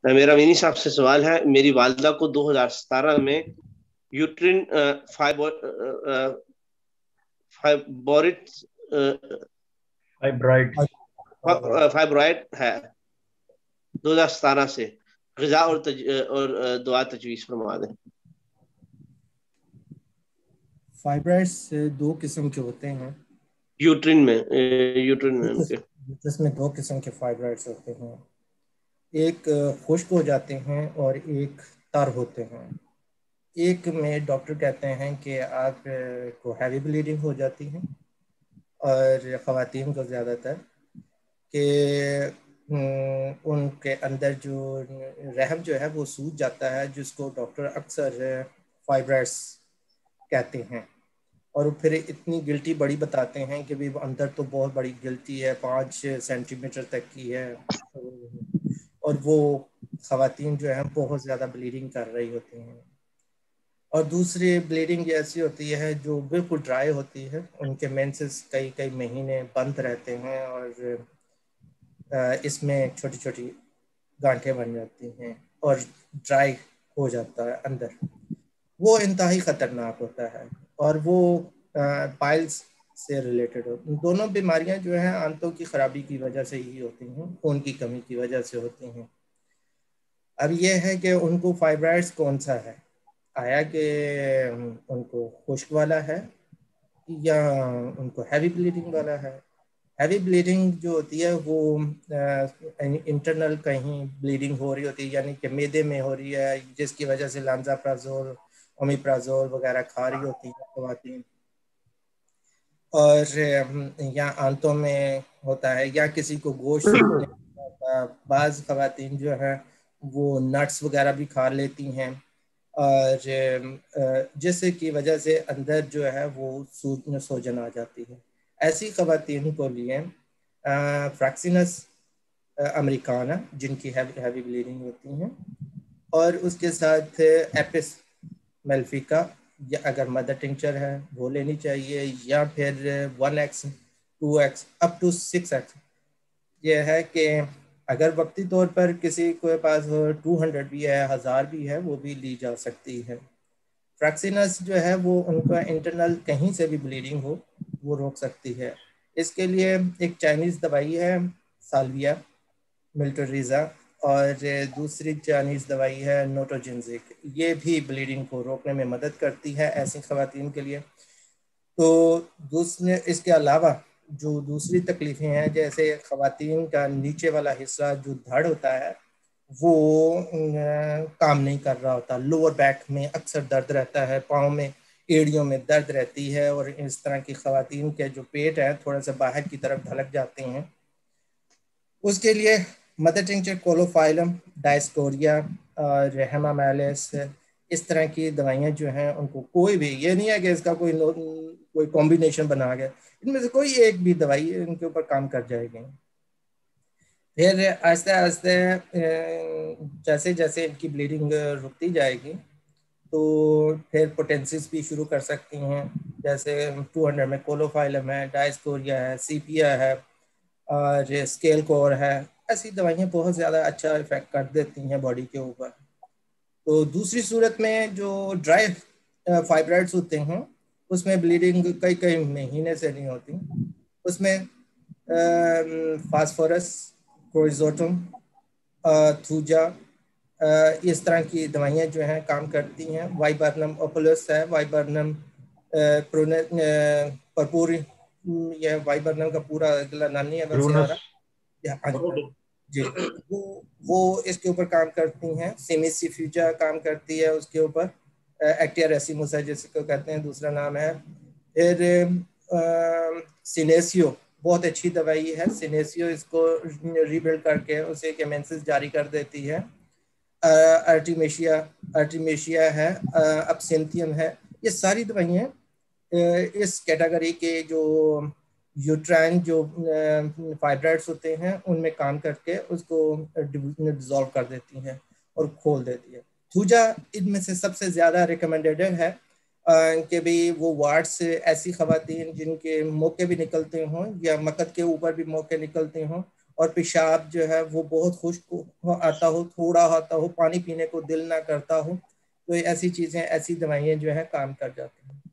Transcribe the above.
मेरा विनी साहब से सवाल है। मेरी वालदा को 2017 में यूट्रिन फाइब्रोइड फाइब्राइड। फाइब्रॉइड है 2017 से। ग़िज़ा और दुआ तजवीज़ फरमा दें। फाइब्राइड्स दो किस्म के होते हैं। यूट्रिन में उनके जिसमें दो किस्म के फाइब्राइड्स होते हैं, एक खुश्क हो जाते हैं और एक तर होते हैं। एक में डॉक्टर कहते हैं कि आप को हैवी ब्लीडिंग हो जाती है, और ख़वातीन को ज़्यादातर कि उनके अंदर जो रहम जो है वो सूज जाता है, जिसको डॉक्टर अक्सर फाइब्राइड्स कहते हैं। और फिर इतनी गिल्टी बड़ी बताते हैं कि भी अंदर तो बहुत बड़ी गिल्टी है, 5 सेंटीमीटर तक की है, और वो ख़वातीन जो है बहुत ज़्यादा ब्लीडिंग कर रही होती हैं। और दूसरी ब्लीडिंग ऐसी होती है जो बिल्कुल ड्राई होती है, उनके मेंसेस कई कई महीने बंद रहते हैं, और इसमें छोटी छोटी गांठें बन जाती हैं और ड्राई हो जाता है अंदर। वो इंतहाई ख़तरनाक होता है, और वो पाइल्स से रिलेटेड हो। दोनों बीमारियां जो हैं आंतों की ख़राबी की वजह से ही होती हैं, खून की कमी की वजह से होती हैं। अब ये है कि उनको फाइब्राइड्स कौन सा है, आया कि उनको खुश्क वाला है या उनको हैवी ब्लीडिंग वाला है। हैवी ब्लीडिंग जो होती है वो इंटरनल कहीं ब्लीडिंग हो रही होती है, यानी कि मैदे में हो रही है, जिसकी वजह से लांजाप्राजोल, ओमिप्राजोल वगैरह खा रही होती है ख़वातीन, और या आंतों में होता है, या किसी को गोश्त नहीं होता। बाज़ ख़वातीन जो है वो नट्स वगैरह भी खा लेती हैं, और जिससे की वजह से अंदर जो है वो सूजन आ जाती है। ऐसी ख़वातीन को लिए फ्रैक्सिनस अमेरिकाना, जिनकी हैवी ब्लीडिंग होती हैं, और उसके साथ एपिस मेल्फिका, या अगर मदर टिंचर है वो लेनी चाहिए, या फिर 1x 2x up to 6x। यह है कि अगर वक्ती तौर पर किसी के पास 200 भी है, 1000 भी है, वो भी ली जा सकती है। फ्रैक्सिनस जो है वो उनका इंटरनल कहीं से भी ब्लीडिंग हो वो रोक सकती है। इसके लिए एक चाइनीज़ दवाई है साल्विया मिल्टोरीज़ा, और दूसरी चाइनीज़ दवाई है नोटोजेंजिक। ये भी ब्लीडिंग को रोकने में मदद करती है ऐसी ख़वातीन के लिए। तो दूसरे इसके अलावा जो दूसरी तकलीफ़ें हैं, जैसे ख़वातीन का नीचे वाला हिस्सा जो धड़ होता है वो काम नहीं कर रहा होता, लोअर बैक में अक्सर दर्द रहता है, पाँव में एड़ियों में दर्द रहती है, और इस तरह की ख़वातीन के जो पेट है थोड़ा सा बाहर की तरफ ढलक जाते हैं। उसके लिए मदर टिंचर, कोलोफाइलम, डायस्कोरिया और हेमामेलिस, इस तरह की दवाइयाँ जो हैं उनको कोई भी, ये नहीं है कि इसका कोई कॉम्बिनेशन बना गया, इनमें से कोई एक भी दवाई इनके ऊपर काम कर जाएगी। फिर आहिस्ते आहिस्ते जैसे जैसे इनकी ब्लीडिंग रुकती जाएगी तो फिर पोटेंसिस भी शुरू कर सकती हैं, जैसे 200 में कोलोफाइलम है, डायस्कोरिया है, सीपिया है, और स्केल कोर है। ऐसी दवाइयाँ बहुत ज़्यादा अच्छा इफेक्ट कर देती हैं बॉडी के ऊपर। तो दूसरी सूरत में जो ड्राई फाइब्राइड्स होते हैं उसमें ब्लीडिंग कई कई महीने से नहीं होती, उसमें फास्फोरस, क्रोइजोटम, थूजा, इस तरह की दवाइयाँ जो हैं काम करती हैं। वाइबर्नम ओपुलस है, वाइबर्नम परपूरी, यह वाइबर्नम का पूरा अगला नाम नहीं है वैसे आ रहा जी, वो इसके ऊपर काम करती हैं। सिमिसिफ्यूजा काम करती है उसके ऊपर, एक्टिया रेसिमुस है जिसको कहते हैं, दूसरा नाम है। फिर सिनेसियो बहुत अच्छी दवाई है, सिनेसियो इसको रीबिल्ड करके उसे केमेंसिस जारी कर देती है। अर्टिमेशिया है, अपसिंथियम है, ये सारी दवाइयाँ इस कैटेगरी के जो यूट्राइन जो फाइब्राइड्स होते हैं उनमें काम करके उसको डिसॉल्व कर देती हैं और खोल देती है। थूजा इनमें से सबसे ज़्यादा रिकमेंडेड है कि भी वो वार्ड से ऐसी ख़वातीन जिनके मौके भी निकलते हों या मकद के ऊपर भी मौके निकलते हों और पेशाब जो है वो बहुत खुश्क आता हो, थोड़ा आता हो, पानी पीने को दिल ना करता हो, तो ऐसी चीज़ें, ऐसी दवाइयाँ जो है काम कर जाती हैं।